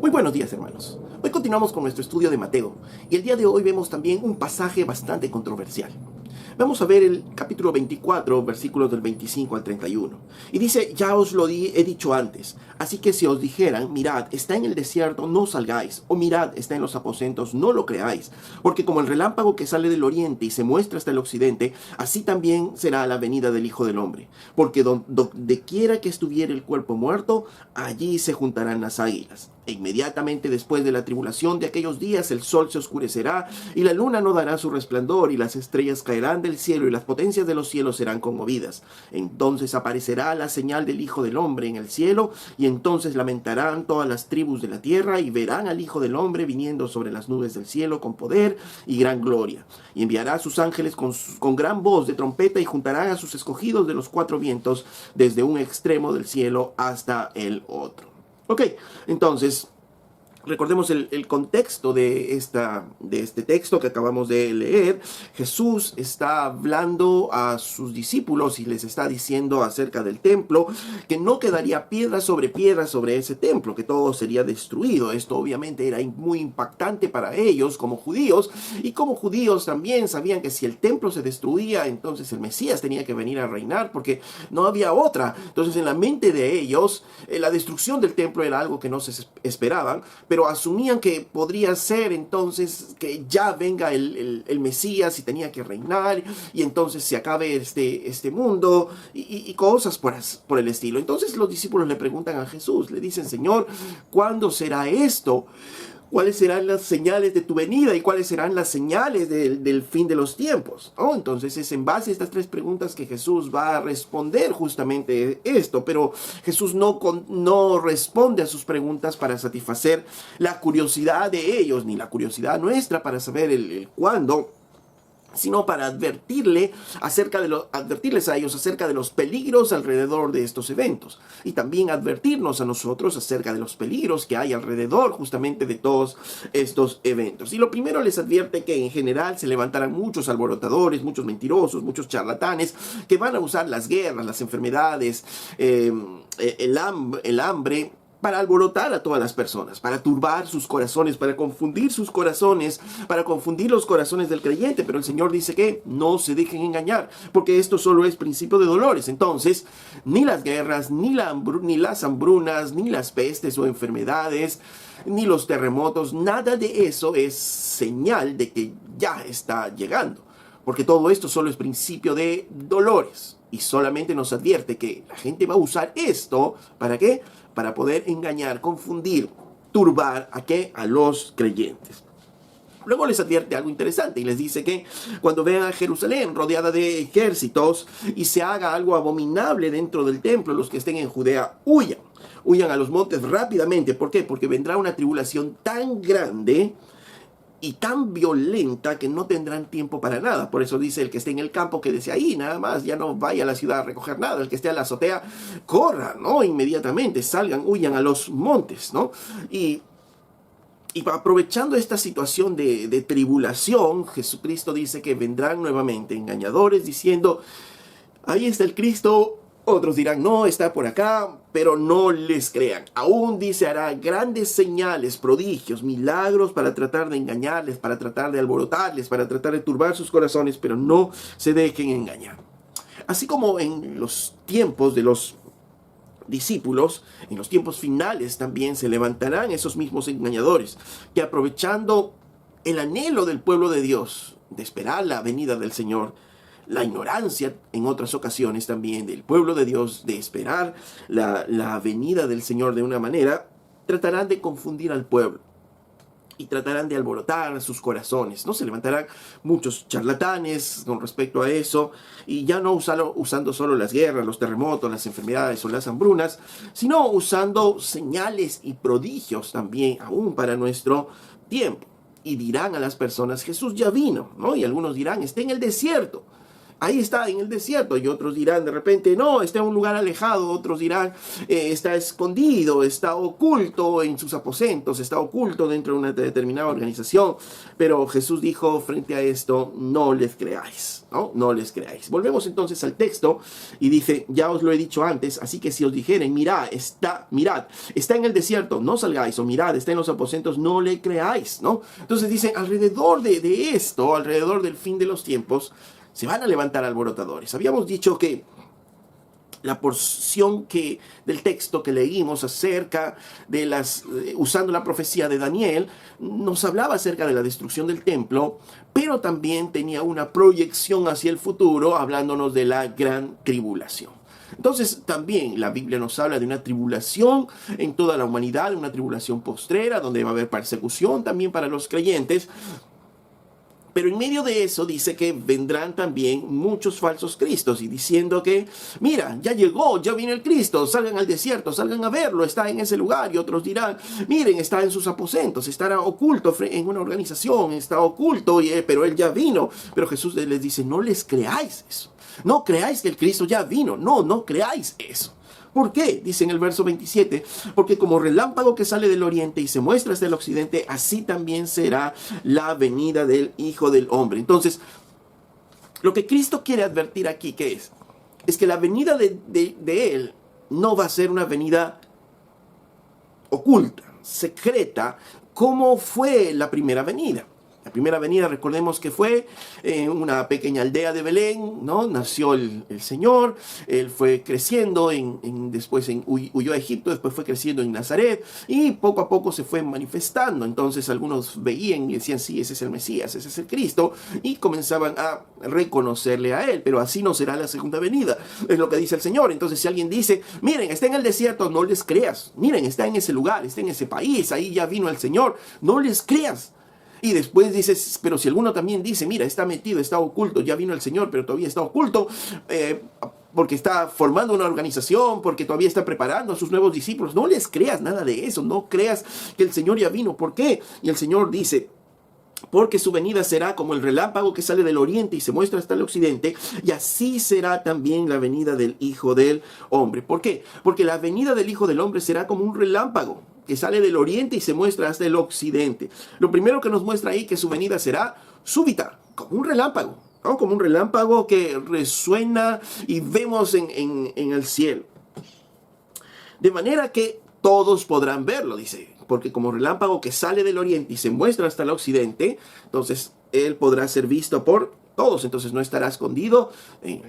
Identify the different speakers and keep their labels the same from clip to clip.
Speaker 1: Muy buenos días, hermanos. Hoy continuamos con nuestro estudio de Mateo y el día de hoy vemos también un pasaje bastante controversial. Vamos a ver el capítulo 24, versículos del 25 al 31. Y dice, ya os lo he dicho antes, así que si os dijeran, mirad, está en el desierto, no salgáis, o mirad, está en los aposentos, no lo creáis, porque como el relámpago que sale del oriente y se muestra hasta el occidente, así también será la venida del Hijo del Hombre. Porque donde quiera que estuviera el cuerpo muerto, allí se juntarán las águilas. E inmediatamente después de la tribulación de aquellos días el sol se oscurecerá y la luna no dará su resplandor y las estrellas caerán del cielo y las potencias de los cielos serán conmovidas. Entonces aparecerá la señal del Hijo del Hombre en el cielo y entonces lamentarán todas las tribus de la tierra y verán al Hijo del Hombre viniendo sobre las nubes del cielo con poder y gran gloria. Y enviará a sus ángeles con gran voz de trompeta y juntarán a sus escogidos de los cuatro vientos desde un extremo del cielo hasta el otro. Ok, entonces, recordemos el contexto de este texto que acabamos de leer. Jesús está hablando a sus discípulos y les está diciendo acerca del templo que no quedaría piedra sobre ese templo, que todo sería destruido. Esto obviamente era muy impactante para ellos como judíos, y como judíos también sabían que si el templo se destruía, entonces el Mesías tenía que venir a reinar porque no había otra. Entonces en la mente de ellos, la destrucción del templo era algo que no se esperaban, pero asumían que podría ser entonces que ya venga el Mesías y tenía que reinar y entonces se acabe este mundo y cosas por el estilo. Entonces los discípulos le preguntan a Jesús, le dicen, Señor, ¿cuándo será esto? ¿Cuáles serán las señales de tu venida y cuáles serán las señales del fin de los tiempos? Entonces es en base a estas tres preguntas que Jesús va a responder justamente esto, pero Jesús no responde a sus preguntas para satisfacer la curiosidad de ellos, ni la curiosidad nuestra para saber el cuándo, sino para advertirles a ellos acerca de los peligros alrededor de estos eventos y también advertirnos a nosotros acerca de los peligros que hay alrededor justamente de todos estos eventos. Y lo primero les advierte que en general se levantarán muchos alborotadores, muchos mentirosos, muchos charlatanes que van a usar las guerras, las enfermedades, el hambre, para alborotar a todas las personas, para turbar sus corazones, para confundir sus corazones, para confundir los corazones del creyente. Pero el Señor dice que no se dejen engañar, porque esto solo es principio de dolores. Entonces, ni las guerras, ni las hambrunas, ni las pestes o enfermedades, ni los terremotos, nada de eso es señal de que ya está llegando, porque todo esto solo es principio de dolores. Y solamente nos advierte que la gente va a usar esto, ¿para qué? Para poder engañar, confundir, turbar a los creyentes. Luego les advierte algo interesante y les dice que cuando vean a Jerusalén rodeada de ejércitos y se haga algo abominable dentro del templo, los que estén en Judea huyan a los montes rápidamente. ¿Por qué? Porque vendrá una tribulación tan grande y tan violenta que no tendrán tiempo para nada. Por eso dice el que esté en el campo, que desde ahí nada más, ya no vaya a la ciudad a recoger nada. El que esté a la azotea, corra, ¿no? Inmediatamente, salgan, huyan a los montes, ¿no? Y aprovechando esta situación de tribulación, Jesucristo dice que vendrán nuevamente engañadores diciendo, ahí está el Cristo. Otros dirán, no, está por acá, pero no les crean. Aún dice, hará grandes señales, prodigios, milagros para tratar de engañarles, para tratar de alborotarles, para tratar de turbar sus corazones, pero no se dejen engañar. Así como en los tiempos de los discípulos, en los tiempos finales también se levantarán esos mismos engañadores, que aprovechando el anhelo del pueblo de Dios de esperar la venida del Señor, la ignorancia en otras ocasiones también del pueblo de Dios de esperar la venida del Señor de una manera, tratarán de confundir al pueblo y tratarán de alborotar sus corazones, ¿no? Se levantarán muchos charlatanes con respecto a eso, y ya no usando solo las guerras, los terremotos, las enfermedades o las hambrunas, sino usando señales y prodigios también aún para nuestro tiempo. Y dirán a las personas, Jesús ya vino, ¿no? Y algunos dirán, está en el desierto. ahí está en el desierto. Y otros dirán de repente, no, está en un lugar alejado. Otros dirán, está escondido, está oculto en sus aposentos, está oculto dentro de una determinada organización. Pero Jesús dijo frente a esto, no les creáis, no les creáis. Volvemos entonces al texto y dice, ya os lo he dicho antes, así que si os dijeren, mirad, está en el desierto, no salgáis, o mirad, está en los aposentos, no le creáis, ¿no? Entonces dice, alrededor de esto, alrededor del fin de los tiempos, se van a levantar alborotadores. Habíamos dicho que la porción del texto que leímos acerca de usando la profecía de Daniel, nos hablaba acerca de la destrucción del templo, pero también tenía una proyección hacia el futuro, hablándonos de la gran tribulación. Entonces también la Biblia nos habla de una tribulación en toda la humanidad, una tribulación postrera, donde va a haber persecución también para los creyentes. Pero en medio de eso dice que vendrán también muchos falsos cristos y diciendo que, mira, ya llegó, ya viene el Cristo, salgan al desierto, salgan a verlo, está en ese lugar. Y otros dirán, miren, está en sus aposentos, estará oculto en una organización, está oculto, pero él ya vino. Pero Jesús les dice, no les creáis eso, no creáis que el Cristo ya vino, no creáis eso. ¿Por qué? Dice en el verso 27, porque como relámpago que sale del oriente y se muestra hasta el occidente, así también será la venida del Hijo del Hombre. Entonces, lo que Cristo quiere advertir aquí, ¿qué es? Es que la venida de Él no va a ser una venida oculta, secreta, como fue la primera venida. La primera venida, recordemos que fue en una pequeña aldea de Belén, ¿no? Nació el Señor, él fue creciendo, después huyó a Egipto, después fue creciendo en Nazaret y poco a poco se fue manifestando. Entonces algunos veían y decían, sí, ese es el Mesías, ese es el Cristo, y comenzaban a reconocerle a él, pero así no será la segunda venida, es lo que dice el Señor. Entonces si alguien dice, miren, está en el desierto, no les creas, miren, está en ese lugar, está en ese país, ahí ya vino el Señor, no les creas. Y después dices, pero si alguno también dice, mira, está metido, está oculto, ya vino el Señor, pero todavía está oculto, porque está formando una organización, porque todavía está preparando a sus nuevos discípulos. No les creas nada de eso, no creas que el Señor ya vino. ¿Por qué? Y el Señor dice, porque su venida será como el relámpago que sale del oriente y se muestra hasta el occidente, y así será también la venida del Hijo del Hombre. ¿Por qué? Porque la venida del Hijo del Hombre será como un relámpago que sale del oriente y se muestra hasta el occidente. Lo primero que nos muestra ahí que su venida será súbita, como un relámpago, ¿no? Como un relámpago que resuena y vemos en el cielo. De manera que todos podrán verlo, dice, porque como relámpago que sale del oriente y se muestra hasta el occidente, entonces él podrá ser visto por todos. Entonces no estará escondido,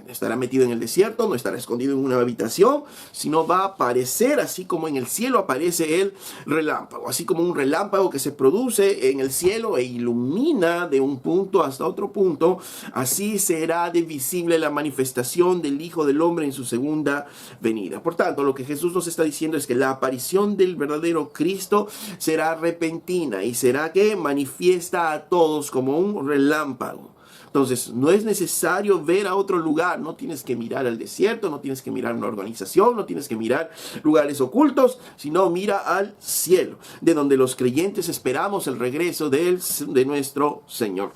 Speaker 1: estará metido en el desierto, no estará escondido en una habitación, sino va a aparecer así como en el cielo aparece el relámpago, así como un relámpago que se produce en el cielo e ilumina de un punto hasta otro punto. Así será de visible la manifestación del Hijo del Hombre en su segunda venida. Por tanto, lo que Jesús nos está diciendo es que la aparición del verdadero Cristo será repentina y será que manifiesta a todos como un relámpago. Entonces, no es necesario ver a otro lugar, no tienes que mirar al desierto, no tienes que mirar una organización, no tienes que mirar lugares ocultos, sino mira al cielo, de donde los creyentes esperamos el regreso de nuestro Señor.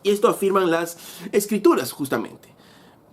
Speaker 1: Y esto afirman las Escrituras, justamente.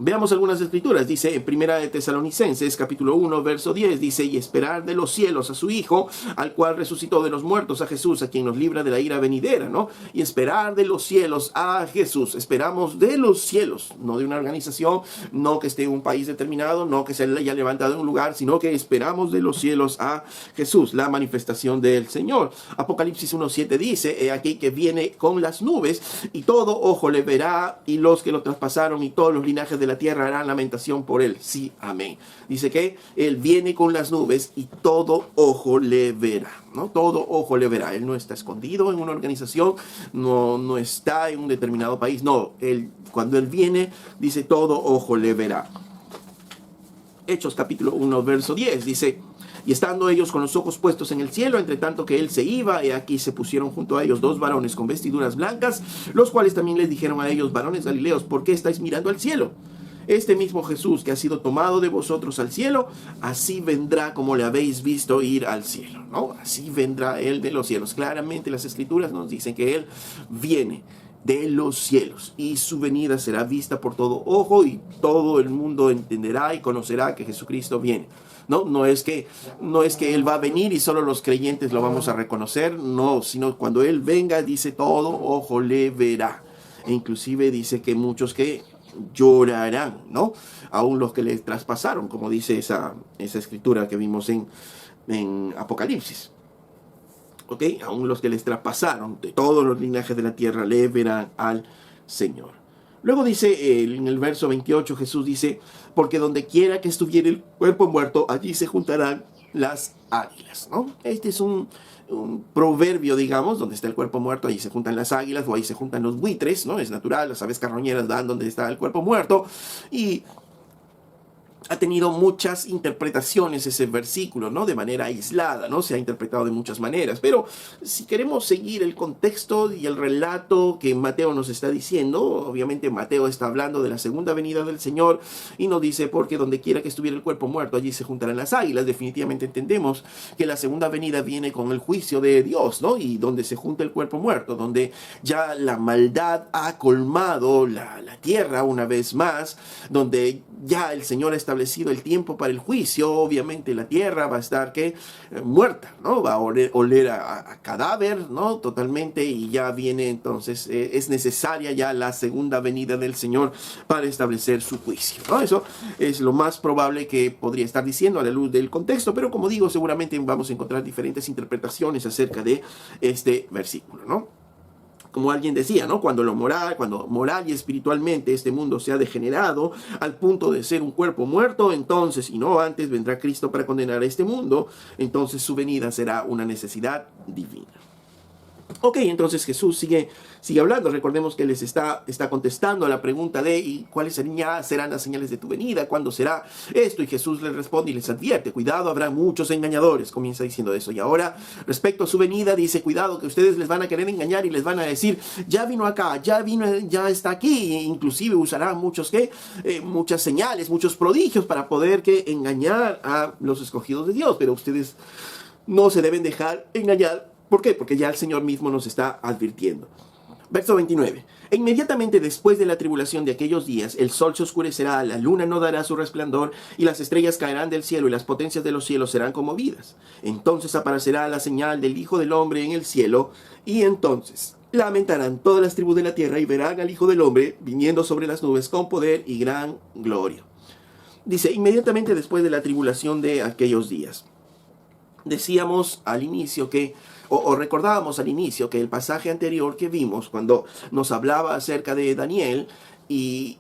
Speaker 1: Veamos algunas escrituras. Dice en Primera de Tesalonicenses, capítulo 1, verso 10, dice, y esperar de los cielos a su Hijo, al cual resucitó de los muertos, a Jesús, a quien nos libra de la ira venidera, ¿no? Y esperar de los cielos a Jesús. Esperamos de los cielos, no de una organización, no que esté en un país determinado, no que se haya levantado en un lugar, sino que esperamos de los cielos a Jesús, la manifestación del Señor. Apocalipsis 1:7 dice, he aquí que viene con las nubes, y todo ojo le verá, y los que lo traspasaron, y todos los linajes de la tierra harán lamentación por él. Sí, amén. Dice que él viene con las nubes y todo ojo le verá, ¿no? Todo ojo le verá. Él no está escondido en una organización, no está en un determinado país. No, cuando él viene, dice todo ojo le verá. Hechos capítulo 1, verso 10, dice, y estando ellos con los ojos puestos en el cielo, entre tanto que él se iba, y aquí se pusieron junto a ellos dos varones con vestiduras blancas, los cuales también les dijeron a ellos, varones galileos, ¿por qué estáis mirando al cielo? Este mismo Jesús que ha sido tomado de vosotros al cielo, así vendrá como le habéis visto ir al cielo, ¿no? Así vendrá él de los cielos. Claramente las Escrituras nos dicen que él viene de los cielos, y su venida será vista por todo ojo, y todo el mundo entenderá y conocerá que Jesucristo viene. No es que Él va a venir y solo los creyentes lo vamos a reconocer, no, sino cuando Él venga, dice, todo ojo le verá. E inclusive dice que muchos que llorarán, ¿no? Aún los que le traspasaron, como dice esa escritura que vimos en Apocalipsis. ¿Ok? Aún los que les traspasaron de todos los linajes de la tierra le verán al Señor. Luego dice en el verso 28, Jesús dice, porque donde quiera que estuviera el cuerpo muerto, allí se juntarán las águilas, ¿no? Este es un proverbio, digamos, donde está el cuerpo muerto, ahí se juntan las águilas, o ahí se juntan los buitres, ¿no? Es natural, las aves carroñeras dan donde está el cuerpo muerto, y ha tenido muchas interpretaciones ese versículo, ¿no? De manera aislada, ¿no? Se ha interpretado de muchas maneras. Pero si queremos seguir el contexto y el relato que Mateo nos está diciendo, obviamente Mateo está hablando de la segunda venida del Señor y nos dice, porque donde quiera que estuviera el cuerpo muerto, allí se juntarán las águilas. Definitivamente entendemos que la segunda venida viene con el juicio de Dios, ¿no? Y donde se junta el cuerpo muerto, donde ya la maldad ha colmado la tierra una vez más, donde ya el Señor ha establecido el tiempo para el juicio, obviamente la tierra va a estar muerta, ¿no? Va a oler a cadáver, ¿no? Totalmente, y ya viene entonces, es necesaria ya la segunda venida del Señor para establecer su juicio, ¿no? Eso es lo más probable que podría estar diciendo a la luz del contexto, pero como digo, seguramente vamos a encontrar diferentes interpretaciones acerca de este versículo, ¿no? Como alguien decía, ¿no? Cuando moral y espiritualmente este mundo se ha degenerado al punto de ser un cuerpo muerto, entonces, y no antes, vendrá Cristo para condenar a este mundo, entonces su venida será una necesidad divina. Ok, entonces Jesús sigue hablando. Recordemos que les está contestando a la pregunta de ¿y cuáles serán las señales de tu venida? ¿Cuándo será esto? Y Jesús les responde y les advierte, cuidado, habrá muchos engañadores. Comienza diciendo eso. Y ahora, respecto a su venida, dice, cuidado, que ustedes les van a querer engañar y les van a decir, ya vino acá, ya está aquí. E inclusive usarán muchas señales, muchos prodigios para poder engañar a los escogidos de Dios. Pero ustedes no se deben dejar engañar. ¿Por qué? Porque ya el Señor mismo nos está advirtiendo. Verso 29. E inmediatamente después de la tribulación de aquellos días, el sol se oscurecerá, la luna no dará su resplandor, y las estrellas caerán del cielo, y las potencias de los cielos serán conmovidas. Entonces aparecerá la señal del Hijo del Hombre en el cielo, y entonces lamentarán todas las tribus de la tierra, y verán al Hijo del Hombre viniendo sobre las nubes con poder y gran gloria. Dice, inmediatamente después de la tribulación de aquellos días. Decíamos al inicio o recordábamos al inicio que el pasaje anterior que vimos cuando nos hablaba acerca de Daniel y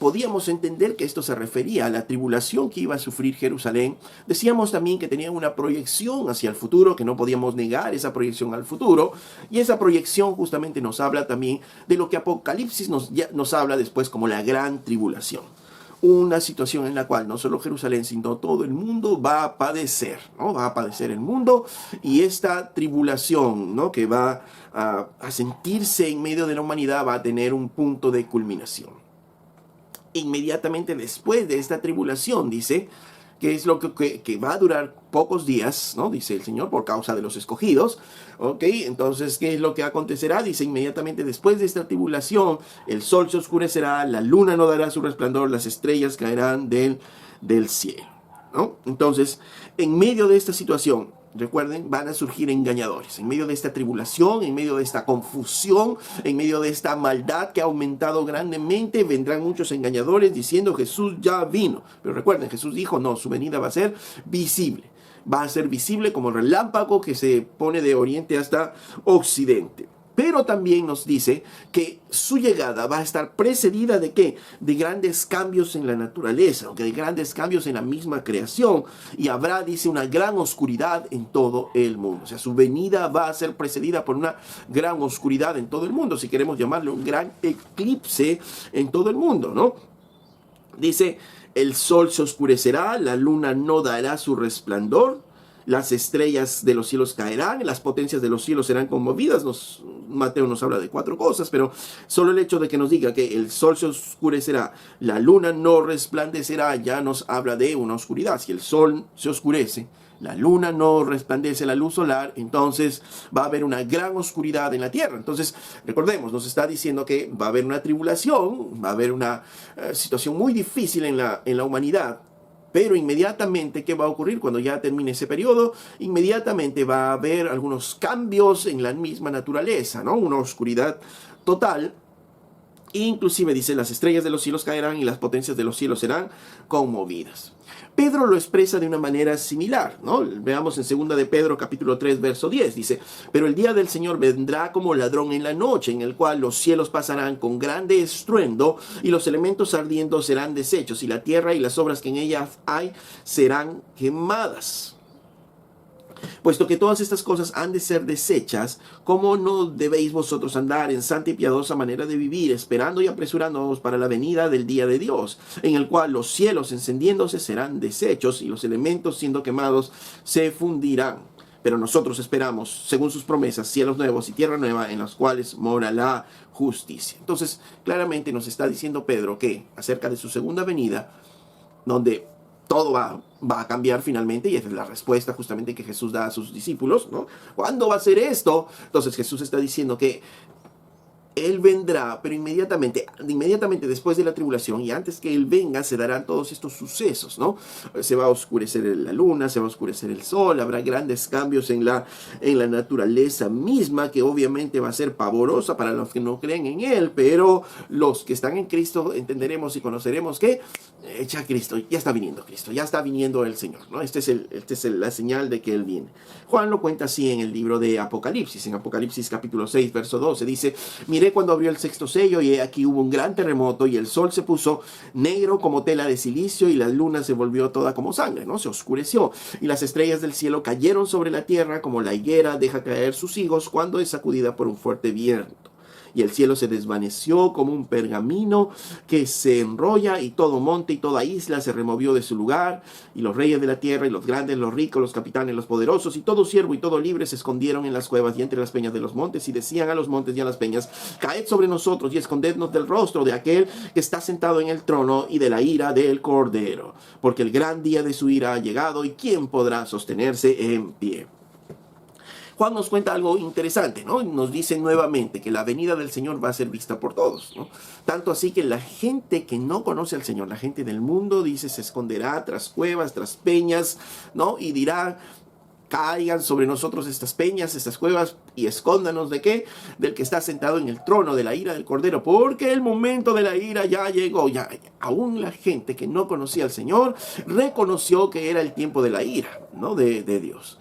Speaker 1: podíamos entender que esto se refería a la tribulación que iba a sufrir Jerusalén. Decíamos también que tenía una proyección hacia el futuro, que no podíamos negar esa proyección al futuro, y esa proyección justamente nos habla también de lo que Apocalipsis nos habla después como la gran tribulación. Una situación en la cual no solo Jerusalén, sino todo el mundo va a padecer, ¿no? Va a padecer el mundo, y esta tribulación, ¿no? Que va a sentirse en medio de la humanidad va a tener un punto de culminación. Inmediatamente después de esta tribulación, dice, que es lo que va a durar pocos días, ¿no? Dice el Señor, por causa de los escogidos. ¿Ok? Entonces, ¿qué es lo que acontecerá? Dice, inmediatamente después de esta tribulación, el sol se oscurecerá, la luna no dará su resplandor, las estrellas caerán del cielo, ¿no? Entonces, en medio de esta situación, recuerden, van a surgir engañadores. En medio de esta tribulación, en medio de esta confusión, en medio de esta maldad que ha aumentado grandemente, vendrán muchos engañadores diciendo Jesús ya vino. Pero recuerden, Jesús dijo, no, su venida va a ser visible. Va a ser visible como el relámpago que se pone de oriente hasta occidente. Pero también nos dice que su llegada va a estar precedida ¿de qué? De grandes cambios en la naturaleza, de grandes cambios en la misma creación. Y habrá, dice, una gran oscuridad en todo el mundo. O sea, su venida va a ser precedida por una gran oscuridad en todo el mundo. Si queremos llamarlo un gran eclipse en todo el mundo, ¿no? Dice, el sol se oscurecerá, la luna no dará su resplandor. las estrellas de los cielos caerán, y las potencias de los cielos serán conmovidas. Mateo nos habla de 4 cosas, pero solo el hecho de que nos diga que el sol se oscurecerá, la luna no resplandecerá, ya nos habla de una oscuridad. Si el sol se oscurece, la luna no resplandece la luz solar, entonces va a haber una gran oscuridad en la tierra. Entonces, recordemos, nos está diciendo que va a haber una tribulación, va a haber una situación muy difícil en la humanidad. Pero inmediatamente, ¿qué va a ocurrir cuando ya termine ese periodo? Inmediatamente va a haber algunos cambios en la misma naturaleza, ¿no? Una oscuridad total. Inclusive dice, las estrellas de los cielos caerán y las potencias de los cielos serán conmovidas. Pedro lo expresa de una manera similar, ¿no? Veamos en 2 de Pedro capítulo 3 verso 10, dice: pero el día del Señor vendrá como ladrón en la noche, en el cual los cielos pasarán con grande estruendo, y los elementos ardiendo serán deshechos, y la tierra y las obras que en ella hay serán quemadas. Puesto que todas estas cosas han de ser deshechas, ¿cómo no debéis vosotros andar en santa y piadosa manera de vivir, esperando y apresurándoos para la venida del día de Dios, en el cual los cielos encendiéndose serán deshechos, y los elementos siendo quemados se fundirán? Pero nosotros esperamos, según sus promesas, cielos nuevos y tierra nueva, en los cuales mora la justicia. Entonces, claramente nos está diciendo Pedro que acerca de su segunda venida, donde todo va a cambiar finalmente, y esa es la respuesta justamente que Jesús da a sus discípulos, ¿no? ¿Cuándo va a ser esto? Entonces Jesús está diciendo que Él vendrá, pero inmediatamente después de la tribulación, y antes que Él venga, se darán todos estos sucesos, ¿no? Se va a oscurecer la luna, se va a oscurecer el sol, habrá grandes cambios en la naturaleza misma, que obviamente va a ser pavorosa para los que no creen en Él, pero los que están en Cristo entenderemos y conoceremos que ya Cristo, ya está viniendo Cristo, ya está viniendo el Señor, ¿no? Esta es la señal de que Él viene. Juan lo cuenta así en el libro de Apocalipsis. En Apocalipsis capítulo 6, verso 12, dice: miré cuando abrió el sexto sello, y aquí hubo un gran terremoto, y el sol se puso negro como tela de silicio, y la luna se volvió toda como sangre, ¿no? Se oscureció, y las estrellas del cielo cayeron sobre la tierra, como la higuera deja caer sus higos cuando es sacudida por un fuerte viento. Y el cielo se desvaneció como un pergamino que se enrolla, y todo monte y toda isla se removió de su lugar, y los reyes de la tierra, y los grandes, los ricos, los capitanes, los poderosos, y todo siervo y todo libre se escondieron en las cuevas y entre las peñas de los montes, y decían a los montes y a las peñas: caed sobre nosotros y escondednos del rostro de aquel que está sentado en el trono y de la ira del Cordero, porque el gran día de su ira ha llegado, y ¿quién podrá sostenerse en pie? Juan nos cuenta algo interesante, ¿no? Nos dice nuevamente que la venida del Señor va a ser vista por todos, ¿no? Tanto así que la gente que no conoce al Señor, la gente del mundo, dice, se esconderá tras cuevas, tras peñas, ¿no? Y dirá: caigan sobre nosotros estas peñas, estas cuevas, y escóndanos ¿de qué? Del que está sentado en el trono, de la ira del Cordero, porque el momento de la ira ya llegó. Ya, aún la gente que no conocía al Señor reconoció que era el tiempo de la ira, ¿no? De Dios.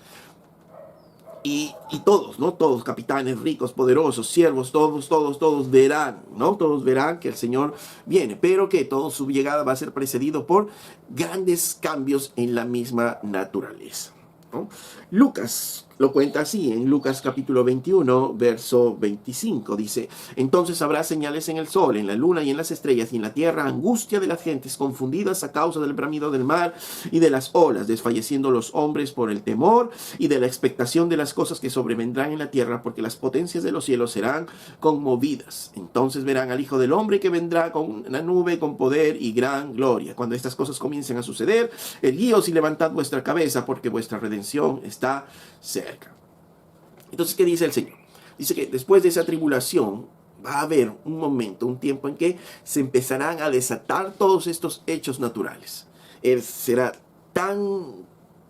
Speaker 1: Y todos, ¿no? Todos, capitanes, ricos, poderosos, siervos, todos verán, ¿no? Todos verán que el Señor viene, pero que toda su llegada va a ser precedido por grandes cambios en la misma naturaleza, ¿no? Lucas lo cuenta así, en Lucas capítulo 21, verso 25, dice: entonces habrá señales en el sol, en la luna y en las estrellas, y en la tierra angustia de las gentes confundidas a causa del bramido del mar y de las olas, desfalleciendo los hombres por el temor y de la expectación de las cosas que sobrevendrán en la tierra, porque las potencias de los cielos serán conmovidas. Entonces verán al Hijo del Hombre que vendrá con una nube, con poder y gran gloria. Cuando estas cosas comiencen a suceder, erguíos y levantad vuestra cabeza, porque vuestra redención está cerca. Entonces, ¿qué dice el Señor? Dice que después de esa tribulación va a haber un momento, un tiempo en que se empezarán a desatar todos estos hechos naturales. Será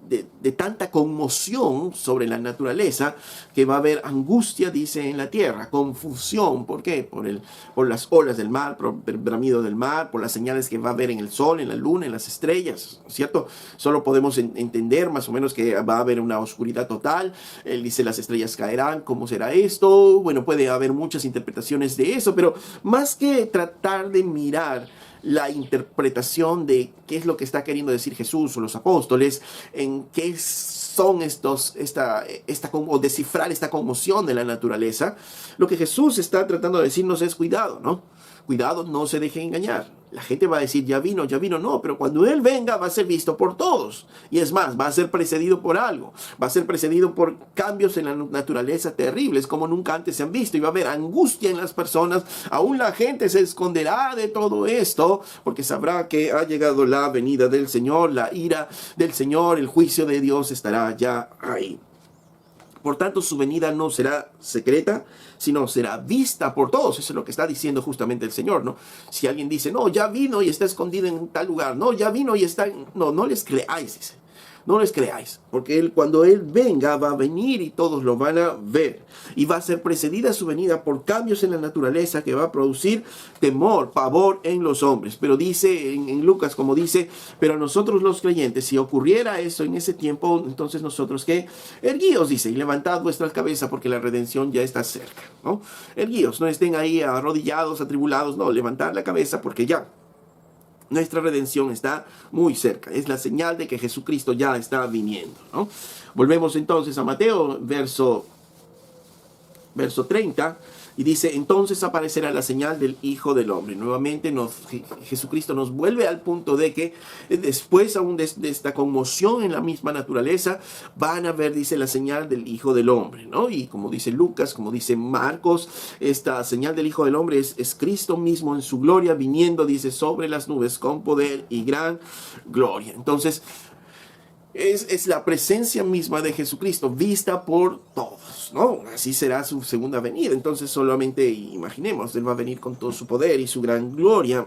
Speaker 1: de tanta conmoción sobre la naturaleza que va a haber angustia, dice, en la tierra, confusión. ¿Por qué? Por las olas del mar, por el bramido del mar, por las señales que va a haber en el sol, en la luna, en las estrellas, ¿cierto? Solo podemos entender más o menos que va a haber una oscuridad total. Él dice: las estrellas caerán. ¿Cómo será esto? Bueno, puede haber muchas interpretaciones de eso, pero más que tratar de mirar la interpretación de qué es lo que está queriendo decir Jesús o los apóstoles, en qué son o descifrar esta conmoción de la naturaleza, lo que Jesús está tratando de decirnos es: cuidado, ¿no? Cuidado, no se dejen engañar. La gente va a decir, ya vino, no, pero cuando Él venga va a ser visto por todos. Y es más, va a ser precedido por algo. Va a ser precedido por cambios en la naturaleza terribles como nunca antes se han visto. Y va a haber angustia en las personas. Aún la gente se esconderá de todo esto porque sabrá que ha llegado la venida del Señor, la ira del Señor, el juicio de Dios estará ya ahí. Por tanto, su venida no será secreta, sino será vista por todos. Eso es lo que está diciendo justamente el Señor, ¿no? Si alguien dice, no, ya vino y está escondido en tal lugar. No, ya vino y está... No les creáis, dice. No les creáis, porque cuando Él venga va a venir y todos lo van a ver. Y va a ser precedida su venida por cambios en la naturaleza que va a producir temor, pavor en los hombres. Pero dice en Lucas, como dice, pero nosotros los creyentes, si ocurriera eso en ese tiempo, entonces nosotros ¿qué? Erguíos, dice, y levantad vuestras cabezas porque la redención ya está cerca, ¿no? Erguíos, no estén ahí arrodillados, atribulados, no, levantad la cabeza porque ya nuestra redención está muy cerca. Es la señal de que Jesucristo ya está viniendo, ¿no? Volvemos entonces a Mateo, verso 30, y dice, entonces aparecerá la señal del Hijo del Hombre. Nuevamente Jesucristo nos vuelve al punto de que después aún de esta conmoción en la misma naturaleza, van a ver, dice, la señal del Hijo del Hombre, ¿no? Y como dice Lucas, como dice Marcos, esta señal del Hijo del Hombre es Cristo mismo en su gloria, viniendo, dice, sobre las nubes con poder y gran gloria. Entonces, es la presencia misma de Jesucristo vista por todos, ¿no? Así será su segunda venida. Entonces solamente imaginemos, Él va a venir con todo su poder y su gran gloria.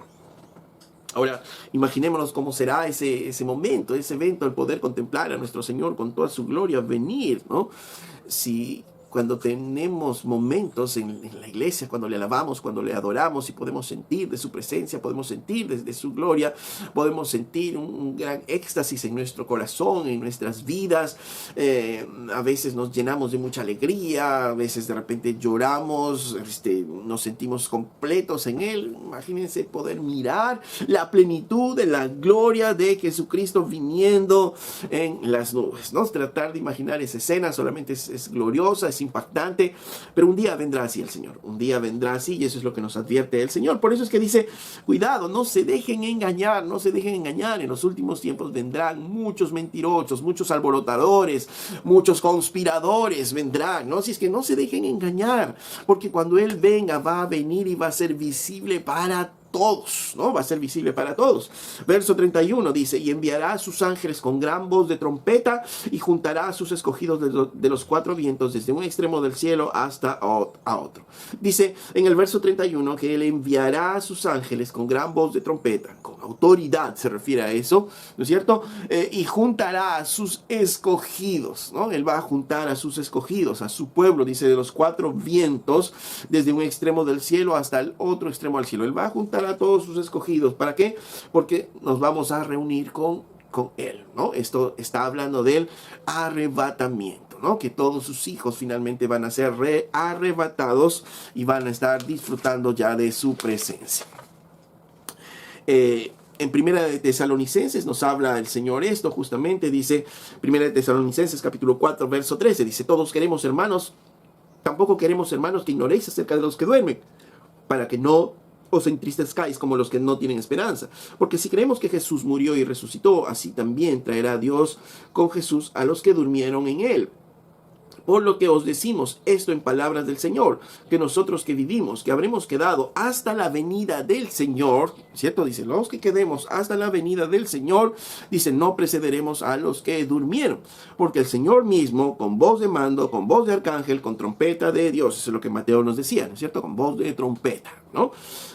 Speaker 1: Ahora, imaginémonos cómo será ese momento, ese evento, el poder contemplar a nuestro Señor con toda su gloria venir, ¿no? Si cuando tenemos momentos en la iglesia, cuando le alabamos, cuando le adoramos y podemos sentir de su presencia, podemos sentir de su gloria, podemos sentir un gran éxtasis en nuestro corazón, en nuestras vidas. A veces nos llenamos de mucha alegría, a veces de repente lloramos, nos sentimos completos en Él. Imagínense poder mirar la plenitud de la gloria de Jesucristo viniendo en las nubes, ¿no? Tratar de imaginar esa escena solamente es gloriosa, es impactante, pero un día vendrá así el Señor, un día vendrá así, y eso es lo que nos advierte el Señor. Por eso es que dice, cuidado, no se dejen engañar, en los últimos tiempos vendrán muchos mentirosos, muchos alborotadores, muchos conspiradores vendrán, ¿no? Si es que no se dejen engañar, porque cuando Él venga va a venir y va a ser visible para todos, ¿no? Va a ser visible para todos. Verso 31 dice, y enviará a sus ángeles con gran voz de trompeta y juntará a sus escogidos de los cuatro vientos desde un extremo del cielo hasta a otro. Dice en el verso 31 que Él enviará a sus ángeles con gran voz de trompeta, con autoridad se refiere a eso, ¿no es cierto? Y juntará a sus escogidos, ¿no? Él va a juntar a sus escogidos, a su pueblo, dice, de los cuatro vientos, desde un extremo del cielo hasta el otro extremo del cielo. Él va a juntar a todos sus escogidos. ¿Para qué? Porque nos vamos a reunir con Él, ¿no? Esto está hablando del arrebatamiento, ¿no? Que todos sus hijos finalmente van a ser arrebatados y van a estar disfrutando ya de su presencia. En Primera de Tesalonicenses nos habla el Señor esto, justamente dice, Primera de Tesalonicenses capítulo 4, verso 13, dice, todos queremos, hermanos, tampoco queremos, hermanos, que ignoréis acerca de los que duermen, para que no os entristezcáis como los que no tienen esperanza. Porque si creemos que Jesús murió y resucitó, así también traerá Dios con Jesús a los que durmieron en Él. Por lo que os decimos esto en palabras del Señor, que nosotros que vivimos, que habremos quedado hasta la venida del Señor, ¿cierto? Dice, los que quedemos hasta la venida del Señor, dice, no precederemos a los que durmieron. Porque el Señor mismo, con voz de mando, con voz de arcángel, con trompeta de Dios, eso es lo que Mateo nos decía, ¿no es cierto? Con voz de trompeta, ¿no?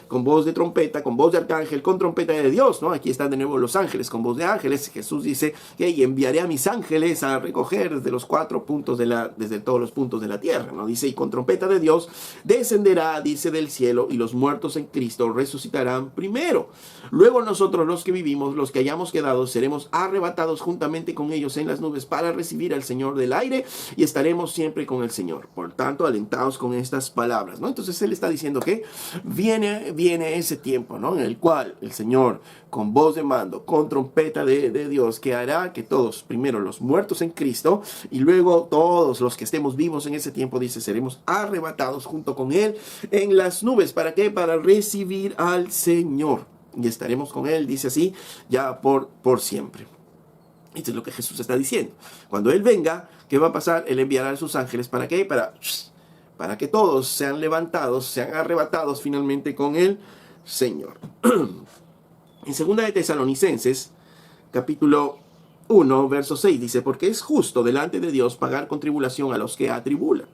Speaker 1: Con voz de trompeta, con voz de arcángel, con trompeta de Dios, ¿no? Aquí están de nuevo los ángeles, con voz de ángeles. Jesús dice que enviaré a mis ángeles a recoger desde los cuatro puntos desde todos los puntos de la tierra, ¿no? Dice, y con trompeta de Dios descenderá, dice, del cielo, y los muertos en Cristo resucitarán primero. Luego nosotros los que vivimos, los que hayamos quedado, seremos arrebatados juntamente con ellos en las nubes para recibir al Señor del aire, y estaremos siempre con el Señor. Por tanto, alentaos con estas palabras, ¿no? Entonces Él está diciendo que viene ese tiempo, ¿no? En el cual el Señor, con voz de mando, con trompeta de Dios, que hará que todos, primero los muertos en Cristo, y luego todos los que estemos vivos en ese tiempo, dice, seremos arrebatados junto con Él en las nubes. ¿Para qué? Para recibir al Señor. Y estaremos con Él, dice así, ya por siempre. Esto es lo que Jesús está diciendo. Cuando Él venga, ¿qué va a pasar? Él enviará a sus ángeles. ¿Para qué? Para que todos sean levantados, sean arrebatados finalmente con el Señor. En 2 de Tesalonicenses, capítulo 1, verso 6, dice, porque es justo delante de Dios pagar con tribulación a los que atribulan.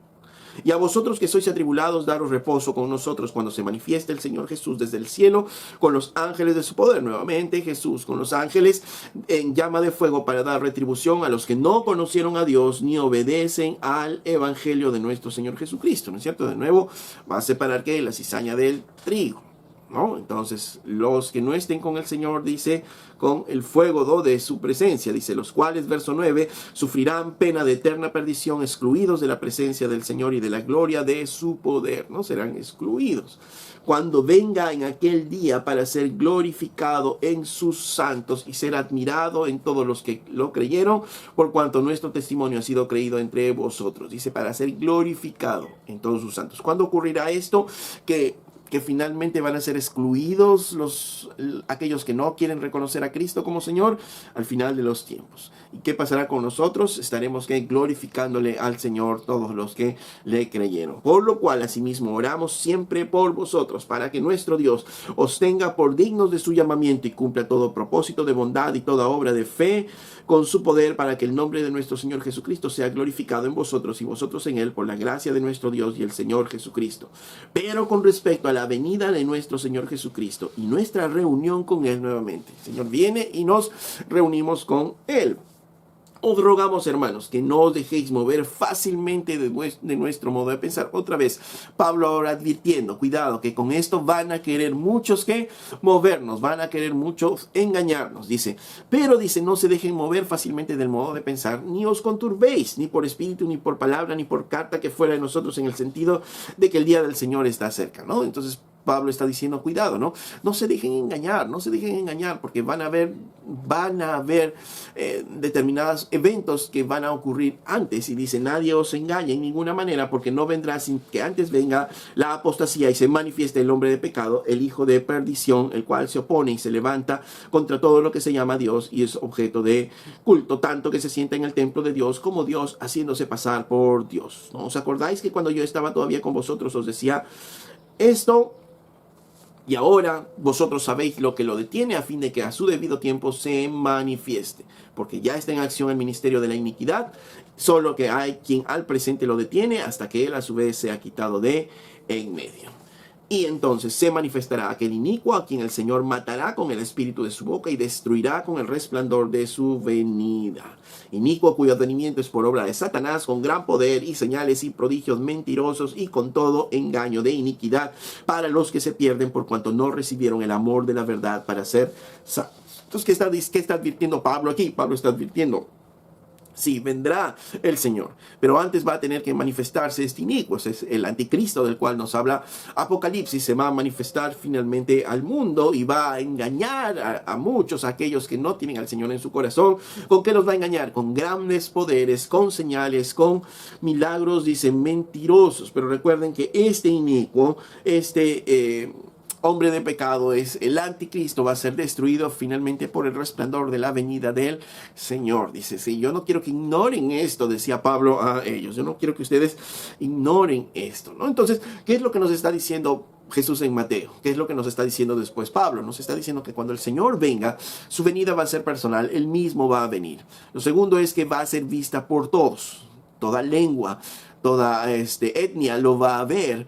Speaker 1: Y a vosotros que sois atribulados, daros reposo con nosotros cuando se manifieste el Señor Jesús desde el cielo con los ángeles de su poder. Nuevamente Jesús con los ángeles en llama de fuego para dar retribución a los que no conocieron a Dios ni obedecen al evangelio de nuestro Señor Jesucristo. ¿No es cierto? De nuevo va a separar ¿qué? La cizaña del trigo, ¿no? Entonces, los que no estén con el Señor, dice, con el fuego de su presencia, dice, los cuales, verso 9, sufrirán pena de eterna perdición, excluidos de la presencia del Señor y de la gloria de su poder, ¿no? Serán excluidos cuando venga en aquel día para ser glorificado en sus santos y ser admirado en todos los que lo creyeron, por cuanto nuestro testimonio ha sido creído entre vosotros. Dice, para ser glorificado en todos sus santos. ¿Cuándo ocurrirá esto? Que finalmente van a ser excluidos aquellos que no quieren reconocer a Cristo como Señor al final de los tiempos. ¿Y qué pasará con nosotros? Estaremos glorificándole al Señor todos los que le creyeron. Por lo cual, asimismo, oramos siempre por vosotros, para que nuestro Dios os tenga por dignos de su llamamiento y cumpla todo propósito de bondad y toda obra de fe con su poder, para que el nombre de nuestro Señor Jesucristo sea glorificado en vosotros y vosotros en Él, por la gracia de nuestro Dios y el Señor Jesucristo. Pero con respecto a la venida de nuestro Señor Jesucristo y nuestra reunión con Él nuevamente, el Señor viene y nos reunimos con Él. Os rogamos, hermanos, que no os dejéis mover fácilmente de nuestro modo de pensar. Otra vez, Pablo ahora advirtiendo, cuidado, que con esto van a querer muchos que movernos, van a querer muchos engañarnos, dice. Pero dice, no se dejen mover fácilmente del modo de pensar, ni os conturbéis, ni por espíritu, ni por palabra, ni por carta que fuera de nosotros, en el sentido de que el día del Señor está cerca, ¿no? Entonces, Pablo está diciendo, cuidado, ¿no? No se dejen engañar, porque van a haber determinados eventos que van a ocurrir antes. Y dice, nadie os engañe en ninguna manera, porque no vendrá sin que antes venga la apostasía y se manifieste el hombre de pecado, el hijo de perdición, el cual se opone y se levanta contra todo lo que se llama Dios y es objeto de culto, tanto que se sienta en el templo de Dios como Dios, haciéndose pasar por Dios, ¿no? ¿Os acordáis que cuando yo estaba todavía con vosotros os decía esto? Y ahora vosotros sabéis lo que lo detiene, a fin de que a su debido tiempo se manifieste. Porque ya está en acción el ministerio de la iniquidad, solo que hay quien al presente lo detiene hasta que él a su vez sea quitado de en medio. Y entonces se manifestará aquel inicuo a quien el Señor matará con el espíritu de su boca y destruirá con el resplandor de su venida. Inicuo cuyo advenimiento es por obra de Satanás, con gran poder y señales y prodigios mentirosos y con todo engaño de iniquidad para los que se pierden por cuanto no recibieron el amor de la verdad para ser salvos. Entonces, ¿qué está advirtiendo Pablo aquí? Pablo está advirtiendo, sí, vendrá el Señor, pero antes va a tener que manifestarse este inicuo, es el anticristo del cual nos habla Apocalipsis. Se va a manifestar finalmente al mundo y va a engañar a muchos, a aquellos que no tienen al Señor en su corazón. ¿Con qué los va a engañar? Con grandes poderes, con señales, milagros, dicen, mentirosos. Pero recuerden que este inicuo, hombre de pecado, es el anticristo, va a ser destruido finalmente por el resplandor de la venida del Señor. Dice, sí, yo no quiero que ignoren esto, decía Pablo a ellos. Yo no quiero que ustedes ignoren esto, ¿no? Entonces, ¿qué es lo que nos está diciendo Jesús en Mateo? ¿Qué es lo que nos está diciendo después Pablo? Nos está diciendo que cuando el Señor venga, su venida va a ser personal, Él mismo va a venir. Lo segundo es que va a ser vista por todos, toda lengua, toda etnia lo va a ver,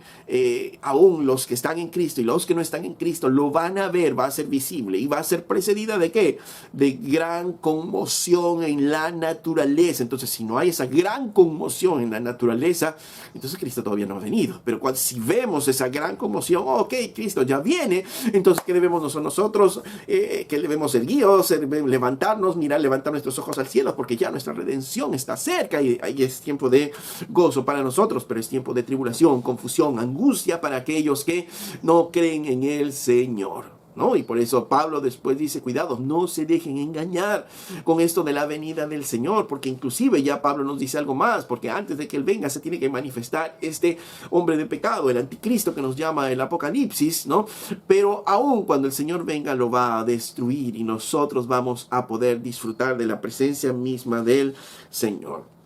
Speaker 1: aún los que están en Cristo y los que no están en Cristo lo van a ver, va a ser visible y va a ser precedida ¿de qué? De gran conmoción en la naturaleza. Entonces, si no hay esa gran conmoción en la naturaleza, entonces Cristo todavía no ha venido. Pero si vemos esa gran conmoción, ok, Cristo ya viene, entonces ¿qué debemos nosotros? ¿Qué debemos erguidos, levantarnos, levantar nuestros ojos al cielo, porque ya nuestra redención está cerca y ahí es tiempo de gozo para nosotros, pero es tiempo de tribulación, confusión, angustia para aquellos que no creen en el Señor, ¿no? Y por eso Pablo después dice, cuidado, no se dejen engañar con esto de la venida del Señor, porque inclusive ya Pablo nos dice algo más, porque antes de que Él venga se tiene que manifestar este hombre de pecado, el anticristo que nos llama el Apocalipsis, ¿no? Pero aún cuando el Señor venga lo va a destruir y nosotros vamos a poder disfrutar de la presencia misma del Señor.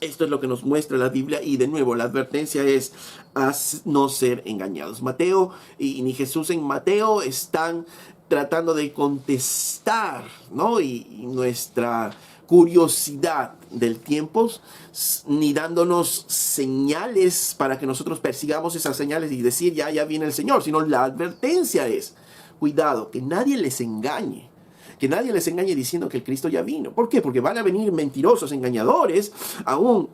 Speaker 1: Esto es lo que nos muestra la Biblia y de nuevo la advertencia es a no ser engañados. Mateo y ni Jesús en Mateo están tratando de contestar, ¿no? Y nuestra curiosidad del tiempo, ni dándonos señales para que nosotros persigamos esas señales y decir ya viene el Señor, sino la advertencia es, cuidado, que nadie les engañe. Que nadie les engañe diciendo que el Cristo ya vino. ¿Por qué? Porque van a venir mentirosos, engañadores. Aún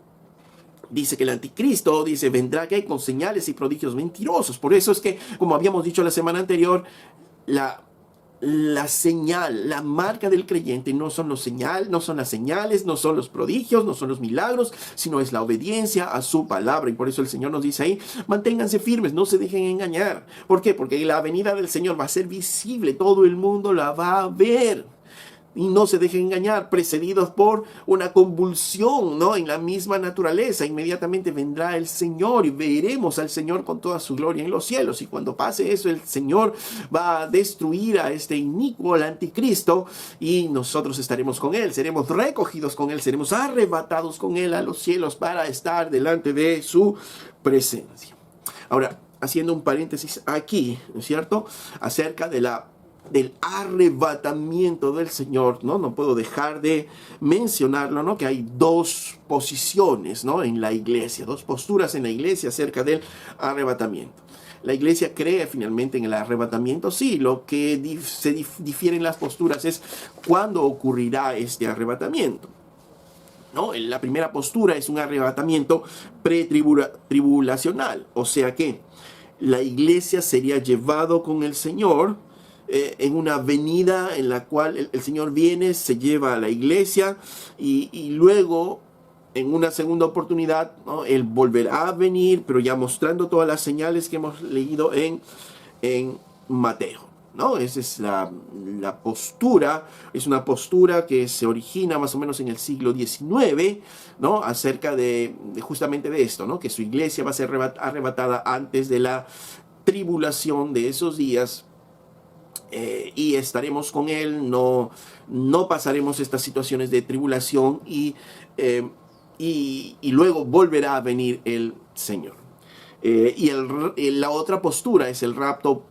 Speaker 1: dice que el anticristo, vendrá que con señales y prodigios mentirosos. Por eso es que, como habíamos dicho la semana anterior, la señal, la marca del creyente no son las señales, no son los prodigios, no son los milagros, sino es la obediencia a su palabra. Y por eso el Señor nos dice ahí, manténganse firmes, no se dejen engañar. ¿Por qué? Porque la venida del Señor va a ser visible, todo el mundo la va a ver. Y no se dejen engañar, precedidos por una convulsión, ¿no? En la misma naturaleza. Inmediatamente vendrá el Señor y veremos al Señor con toda su gloria en los cielos. Y cuando pase eso, el Señor va a destruir a este inicuo, al anticristo, y nosotros estaremos con Él, seremos recogidos con Él, seremos arrebatados con Él a los cielos para estar delante de su presencia. Ahora, haciendo un paréntesis aquí, ¿no es cierto? Acerca del arrebatamiento del Señor, ¿no? No puedo dejar de mencionarlo, ¿no? Que hay dos posiciones, ¿no? En la iglesia, dos posturas en la iglesia acerca del arrebatamiento. La iglesia cree finalmente en el arrebatamiento, sí, lo que se difieren las posturas es cuándo ocurrirá este arrebatamiento, ¿no? La primera postura es un arrebatamiento pretribulacional, o sea que la iglesia sería llevado con el Señor en una venida en la cual el Señor viene, se lleva a la iglesia y luego en una segunda oportunidad, ¿no? Él volverá a venir, pero ya mostrando todas las señales que hemos leído en Mateo, ¿no? Esa es la postura, es una postura que se origina más o menos en el siglo XIX, ¿no? Acerca de justamente de esto, ¿no? Que su iglesia va a ser arrebatada antes de la tribulación de esos días. Y estaremos con Él, no pasaremos estas situaciones de tribulación y luego volverá a venir el Señor. La otra postura es el rapto,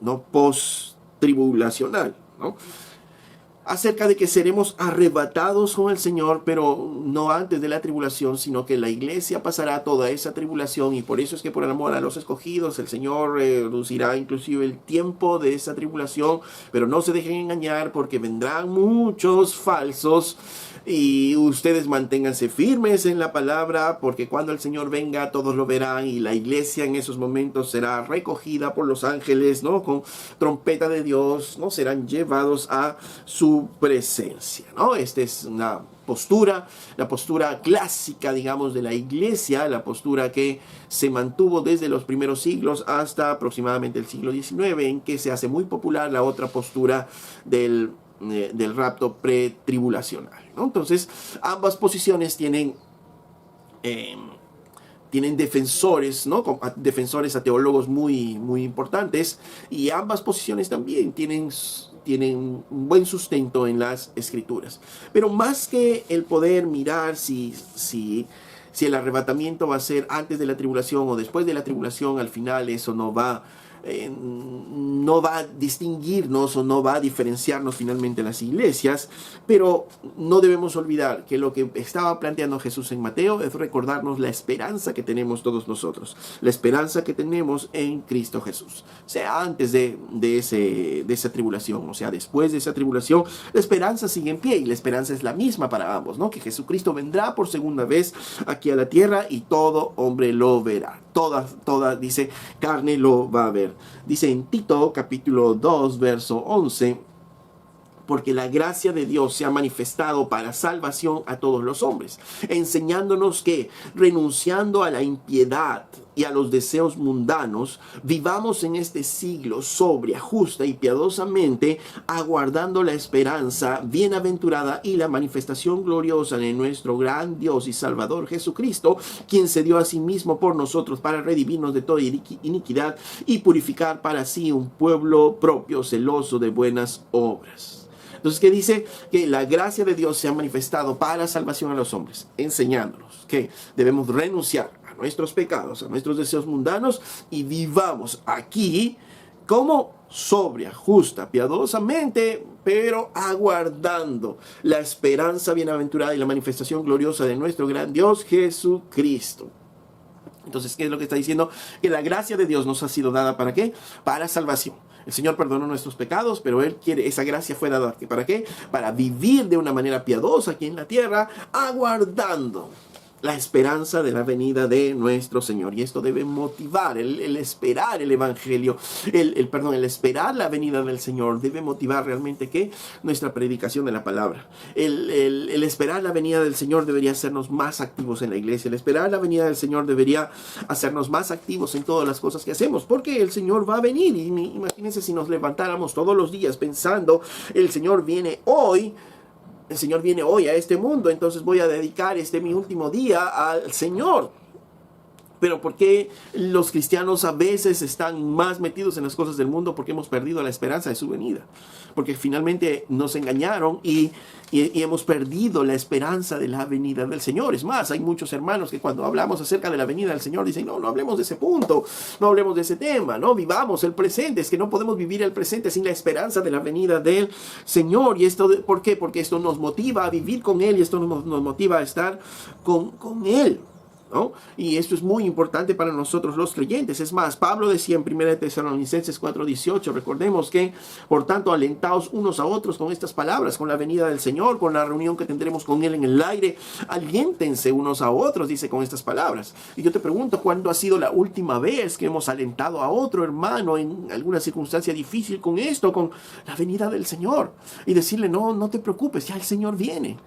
Speaker 1: ¿no? Post-tribulacional, ¿no? Acerca de que seremos arrebatados con el Señor, pero no antes de la tribulación, sino que la iglesia pasará toda esa tribulación, y por eso es que por el amor a los escogidos el Señor reducirá inclusive el tiempo de esa tribulación, pero no se dejen engañar porque vendrán muchos falsos, y ustedes manténganse firmes en la palabra, porque cuando el Señor venga todos lo verán, y la iglesia en esos momentos será recogida por los ángeles, ¿no? Con trompeta de Dios, ¿no? Serán llevados a su presencia, ¿no? Esta es una postura, la postura clásica, digamos, de la iglesia, la postura que se mantuvo desde los primeros siglos hasta aproximadamente el siglo XIX, en que se hace muy popular la otra postura del rapto pretribulacional, ¿no? Entonces, ambas posiciones tienen defensores, ¿no? Defensores a teólogos muy, muy importantes, y ambas posiciones también tienen un buen sustento en las escrituras. Pero más que el poder mirar si el arrebatamiento va a ser antes de la tribulación o después de la tribulación, al final eso no va a distinguirnos o no va a diferenciarnos finalmente las iglesias, pero no debemos olvidar que lo que estaba planteando Jesús en Mateo es recordarnos la esperanza que tenemos todos nosotros, la esperanza que tenemos en Cristo Jesús, sea antes de esa tribulación, o sea después de esa tribulación, la esperanza sigue en pie, y la esperanza es la misma para ambos, ¿no? Que Jesucristo vendrá por segunda vez aquí a la tierra y todo hombre lo verá. Toda, dice, carne lo va a ver. Dice en Tito, capítulo 2, verso 11, porque la gracia de Dios se ha manifestado para salvación a todos los hombres, enseñándonos que, renunciando a la impiedad y a los deseos mundanos, vivamos en este siglo sobria, justa y piadosamente, aguardando la esperanza bienaventurada y la manifestación gloriosa de nuestro gran Dios y Salvador Jesucristo, quien se dio a sí mismo por nosotros para redimirnos de toda iniquidad y purificar para sí un pueblo propio, celoso de buenas obras. Entonces, ¿qué dice? Que la gracia de Dios se ha manifestado para salvación a los hombres, enseñándonos que debemos renunciar a nuestros pecados, a nuestros deseos mundanos, y vivamos aquí como sobria, justa, piadosamente, pero aguardando la esperanza bienaventurada y la manifestación gloriosa de nuestro gran Dios Jesucristo. Entonces, ¿qué es lo que está diciendo? Que la gracia de Dios nos ha sido dada ¿para qué? Para salvación. El Señor perdonó nuestros pecados, pero Él quiere, esa gracia fue dada ¿para qué? Para vivir de una manera piadosa aquí en la tierra, aguardando la esperanza de la venida de nuestro Señor. Y esto debe motivar, el esperar el Evangelio, el esperar la venida del Señor, debe motivar realmente ¿qué? Nuestra predicación de la palabra. El esperar la venida del Señor debería hacernos más activos en la iglesia. El esperar la venida del Señor debería hacernos más activos en todas las cosas que hacemos, porque el Señor va a venir. Y imagínense si nos levantáramos todos los días pensando, el Señor viene hoy. El Señor viene hoy a este mundo, entonces voy a dedicar mi último día al Señor. Pero ¿por qué los cristianos a veces están más metidos en las cosas del mundo? Porque hemos perdido la esperanza de su venida. Porque finalmente nos engañaron y hemos perdido la esperanza de la venida del Señor. Es más, hay muchos hermanos que cuando hablamos acerca de la venida del Señor dicen, no hablemos de ese punto, no hablemos de ese tema, no vivamos el presente. Es que no podemos vivir el presente sin la esperanza de la venida del Señor. ¿Y esto por qué? Porque esto nos motiva a vivir con Él y esto nos motiva a estar con Él, ¿no? Y esto es muy importante para nosotros los creyentes. Es más, Pablo decía en 1 Tesalonicenses 4:18, recordemos que, por tanto, alentaos unos a otros con estas palabras, con la venida del Señor, con la reunión que tendremos con Él en el aire, aliéntense unos a otros, dice con estas palabras. Y yo te pregunto, ¿cuándo ha sido la última vez que hemos alentado a otro hermano en alguna circunstancia difícil con esto, con la venida del Señor? Y decirle, no te preocupes, ya el Señor viene.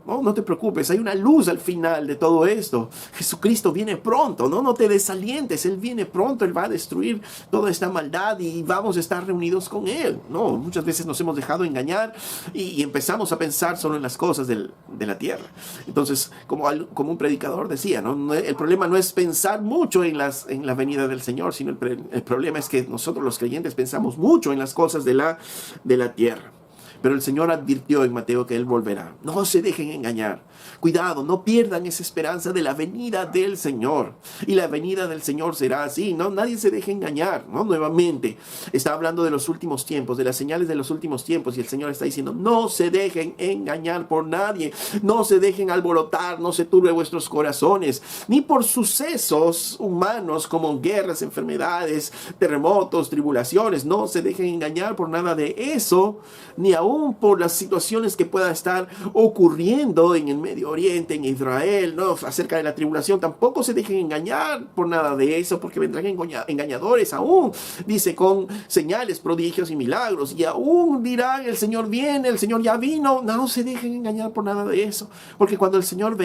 Speaker 1: No te preocupes, hay una luz al final de todo esto. Jesucristo viene pronto, no te desalientes, Él viene pronto, Él va a destruir toda esta maldad y vamos a estar reunidos con Él. Muchas veces nos hemos dejado engañar y empezamos a pensar solo en las cosas de la tierra. Entonces, como un predicador decía, el problema no es pensar mucho en la venida del Señor, sino el problema es que nosotros los creyentes pensamos mucho en las cosas de la tierra. Pero el Señor advirtió en Mateo que Él volverá. No se dejen engañar. Cuidado, no pierdan esa esperanza de la venida del Señor. Y la venida del Señor será así, nadie se deje engañar, Nuevamente, está hablando de los últimos tiempos, de las señales de los últimos tiempos. Y el Señor está diciendo, no se dejen engañar por nadie. No se dejen alborotar, no se turbe vuestros corazones. Ni por sucesos humanos como guerras, enfermedades, terremotos, tribulaciones. No se dejen engañar por nada de eso, ni aún por las situaciones que puedan estar ocurriendo en el Medio Oriente, en Israel, acerca de la tribulación. Tampoco se dejen engañar por nada de eso, porque vendrán engañadores aún, dice, con señales, prodigios y milagros, y aún dirán, el Señor viene, el Señor ya vino. No se dejen engañar por nada de eso, porque cuando el Señor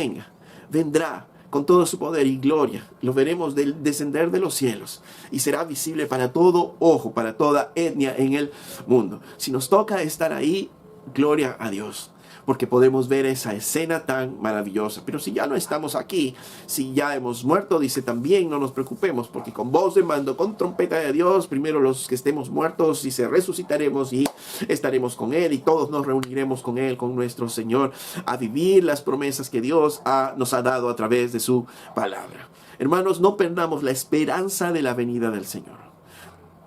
Speaker 1: vendrá con todo su poder y gloria, lo veremos descender de los cielos y será visible para todo ojo, para toda etnia en el mundo. Si nos toca estar ahí, gloria a Dios, porque podemos ver esa escena tan maravillosa. Pero si ya no estamos aquí, si ya hemos muerto, dice también, no nos preocupemos, porque con voz de mando, con trompeta de Dios, primero los que estemos muertos, y resucitaremos y estaremos con Él, y todos nos reuniremos con Él, con nuestro Señor, a vivir las promesas que Dios nos ha dado a través de su palabra. Hermanos, no perdamos la esperanza de la venida del Señor.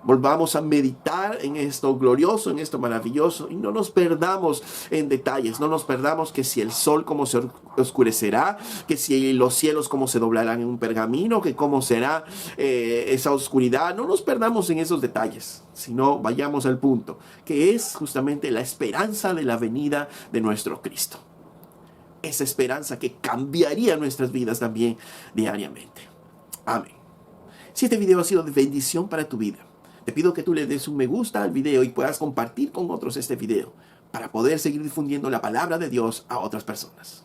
Speaker 1: Volvamos a meditar en esto glorioso, en esto maravilloso, y no nos perdamos en detalles. No nos perdamos que si el sol cómo se oscurecerá, que si los cielos cómo se doblarán en un pergamino, que cómo será esa oscuridad. No nos perdamos en esos detalles, sino vayamos al punto, que es justamente la esperanza de la venida de nuestro Cristo. Esa esperanza que cambiaría nuestras vidas también diariamente. Amén. Si este video ha sido de bendición para tu vida, te pido que tú le des un me gusta al video y puedas compartir con otros este video. para poder seguir difundiendo la palabra de Dios a otras personas.